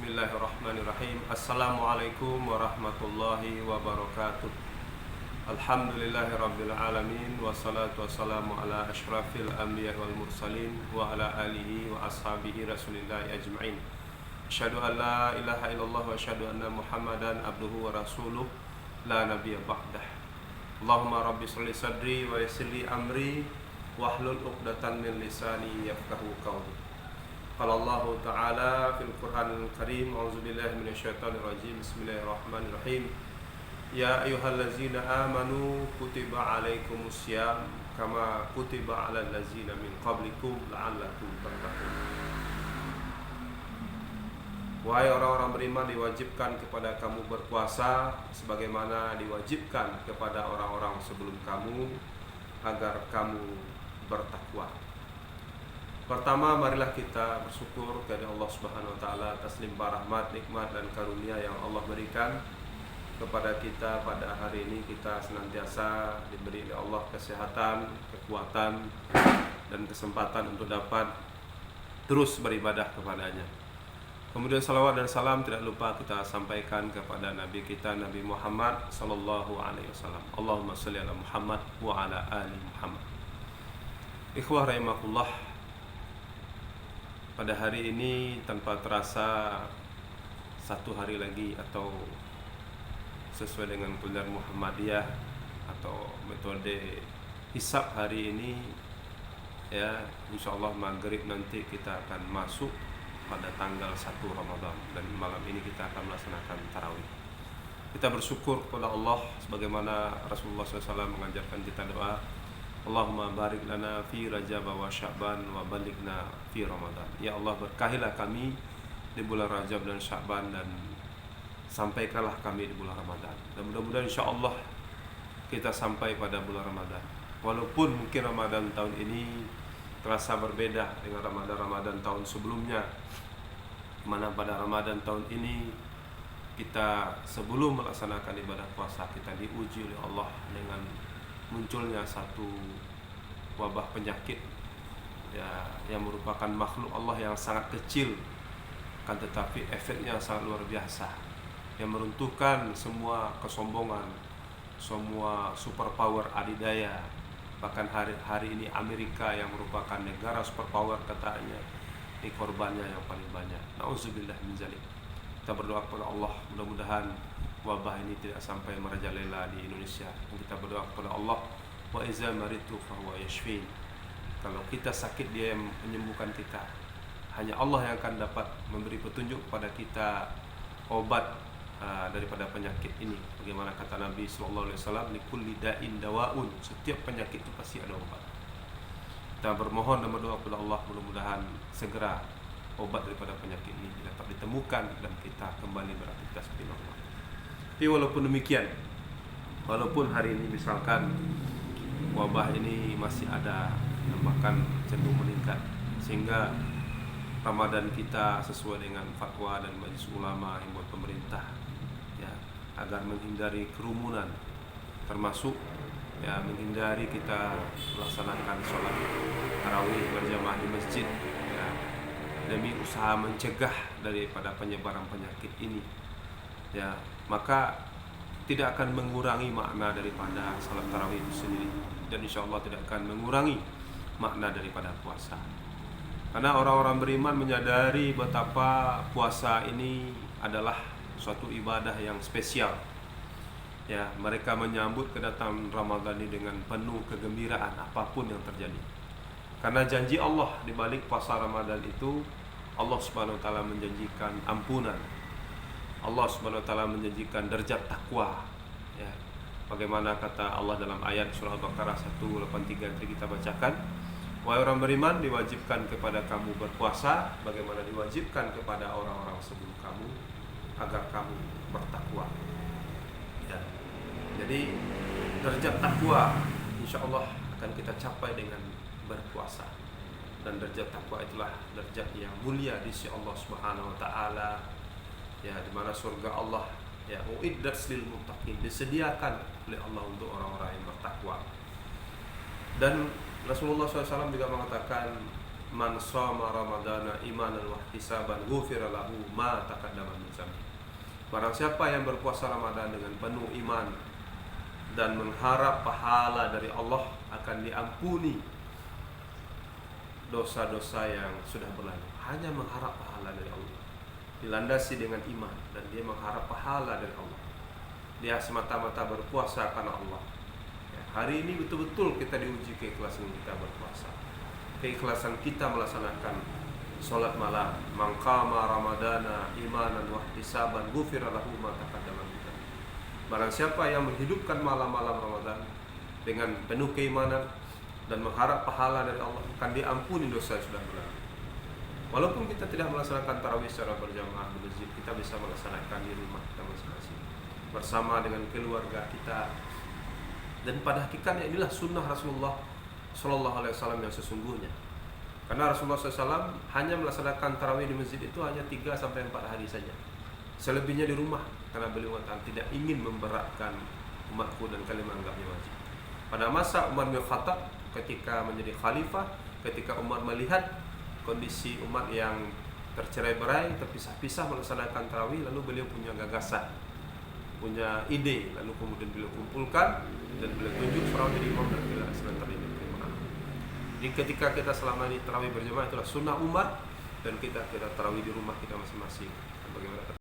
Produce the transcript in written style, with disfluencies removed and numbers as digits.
Bismillahirrahmanirrahim. Assalamualaikum warahmatullahi wabarakatuh. Alhamdulillahirabbil alamin wassalatu wassalamu ala asyrafil anbiya wal mursalin wa ala alihi wa ashabihi rasulillahi ajma'in. Asyhadu an la ilaha illallah wa asyhadu anna Muhammadan abduhu wa rasuluh la nabiyya ba'dah. Allahumma rabbi shalli sadri wa yassir li amri wahlul 'uqdatam min lisani yafqahu qawli. Qala Allah Ta'ala fil Qur'anil Karim, a'udzubillahi minasyaitonir rajim. Bismillahirrahmanirrahim. Ya ayyuhallazina amanu kutiba 'alaikumusiyam kama kutiba 'alal ladzina min qablikum la'allakum tattaqun. Wahai orang-orang beriman, diwajibkan kepada kamu berpuasa sebagaimana diwajibkan kepada orang-orang sebelum kamu agar kamu bertakwa. Pertama, marilah kita bersyukur kepada Allah Subhanahu wa taala atas limpah rahmat, nikmat dan karunia yang Allah berikan kepada kita pada hari ini. Kita senantiasa diberi oleh Allah kesehatan, kekuatan dan kesempatan untuk dapat terus beribadah kepadanya. Kemudian salawat dan salam tidak lupa kita sampaikan kepada Nabi kita, Nabi Muhammad sallallahu alaihi wasallam. Allahumma shalli ala Muhammad wa ala ali Muhammad. Ikhwah rahimakumullah, pada hari ini tanpa terasa satu hari lagi atau sesuai dengan kuliah Muhammadiyah atau metode hisab hari ini, ya insyaallah maghrib nanti kita akan masuk pada tanggal 1 Ramadan dan malam ini kita akan melaksanakan tarawih. Kita bersyukur kepada Allah sebagaimana Rasulullah SAW mengajarkan kita doa, Allahumma barik lana fi Rajab wa Sya'ban wa balighna fi Ramadan. Ya Allah, berkahilah kami di bulan Rajab dan Sya'ban dan sampaikanlah kami di bulan Ramadan. Dan mudah-mudahan insyaallah kita sampai pada bulan Ramadan. Walaupun mungkin Ramadan tahun ini terasa berbeda dengan Ramadan tahun sebelumnya, mana pada Ramadan tahun ini kita sebelum melaksanakan ibadah puasa kita diuji oleh Allah dengan munculnya satu wabah penyakit, ya, yang merupakan makhluk Allah yang sangat kecil, kan tetapi efeknya sangat luar biasa, yang meruntuhkan semua kesombongan, semua superpower adidaya. Bahkan hari ini Amerika yang merupakan negara superpower katanya, ini korbannya yang paling banyak. Nauzubillah min zalik. Kita berdoa kepada Allah, mudah-mudahan wabah ini tidak sampai merajalela di Indonesia. Kita berdoa kepada Allah, wa iza maritu fa huwa yashfin. Kalau kita sakit, Dia yang menyembuhkan kita. Hanya Allah yang akan dapat memberi petunjuk kepada kita obat daripada penyakit ini. Bagaimana kata Nabi sallallahu alaihi wasallam, likulli da'in dawaun. Setiap penyakit itu pasti ada obat. Kita bermohon dan berdoa kepada Allah, mudah-mudahan segera obat daripada penyakit ini dapat ditemukan dan kita kembali beraktivitas seperti normal. Tapi walaupun demikian, walaupun hari ini misalkan wabah ini masih ada, bahkan cenderung meningkat, sehingga Ramadan kita sesuai dengan fatwa dan majelis ulama yang buat pemerintah, ya, agar menghindari kerumunan, termasuk ya menghindari kita melaksanakan sholat tarawih berjamaah di masjid, ya, demi usaha mencegah daripada penyebaran penyakit ini, ya, maka tidak akan mengurangi makna daripada salat tarawih itu sendiri, dan insyaallah tidak akan mengurangi makna daripada puasa. Karena orang-orang beriman menyadari betapa puasa ini adalah suatu ibadah yang spesial. Ya, mereka menyambut kedatangan Ramadan ini dengan penuh kegembiraan apapun yang terjadi. Karena janji Allah di balik puasa Ramadan itu, Allah Subhanahu wa taala menjanjikan ampunan. Allah Subhanahu wa taala menjanjikan derajat takwa, ya. Bagaimana kata Allah dalam ayat surah Al-Baqarah 183 yang kita bacakan, wahai orang beriman, diwajibkan kepada kamu berpuasa bagaimana diwajibkan kepada orang-orang sebelum kamu agar kamu bertakwa. Ya. Jadi derajat takwa insyaallah akan kita capai dengan berpuasa. Dan derajat takwa itulah derajat yang mulia di sisi Allah Subhanahu wa taala, ya, di mana surga Allah, ya, uiddat lil muttaqin, disediakan oleh Allah untuk orang-orang yang bertakwa. Dan Rasulullah SAW juga mengatakan, man shoma ramadana imanan wa ihtisaban ghufira lahu ma taqaddama min dzambi. Barang siapa yang berpuasa Ramadan dengan penuh iman dan mengharap pahala dari Allah, akan diampuni dosa-dosa yang sudah berlalu. Hanya mengharap pahala dari Allah, dilandasi dengan iman, dan dia mengharap pahala dari Allah. Dia semata-mata berpuasa karena Allah. Ya, hari ini betul-betul kita diuji keikhlasan kita berpuasa, keikhlasan kita melaksanakan sholat malam. Man qama ramadana imanan wa ihtisaban ghufira lahu ma taqaddama min dzambi. Barang siapa yang menghidupkan malam-malam Ramadan dengan penuh keimanan dan mengharap pahala dari Allah, akan diampuni dosa yang sudah berlalu. Walaupun kita tidak melaksanakan tarawih secara berjamaah di masjid, kita bisa melaksanakan di rumah kita masing-masing bersama dengan keluarga kita. Dan pada hakikatnya inilah sunnah Rasulullah Sallallahu Alaihi Wasallam yang sesungguhnya. Karena Rasulullah SAW hanya melaksanakan tarawih di masjid itu hanya 3-4 hari saja. Selebihnya di rumah, karena beliau mengatakan tidak ingin memberatkan umatku dan kalian menganggapnya wajib. Pada masa Umar bin Khattab ketika menjadi khalifah, ketika Umar melihat kondisi umat yang tercerai-berai, terpisah-pisah melaksanakan tarawih, lalu beliau punya gagasan, punya ide, lalu kemudian beliau kumpulkan dan beliau tunjuk seorang jadi imam dan beliau sedang terlibat. Jadi ketika kita selama ini tarawih berjamaah, itulah sunnah Umar, dan kita tarawih di rumah kita masing-masing. Bagaimana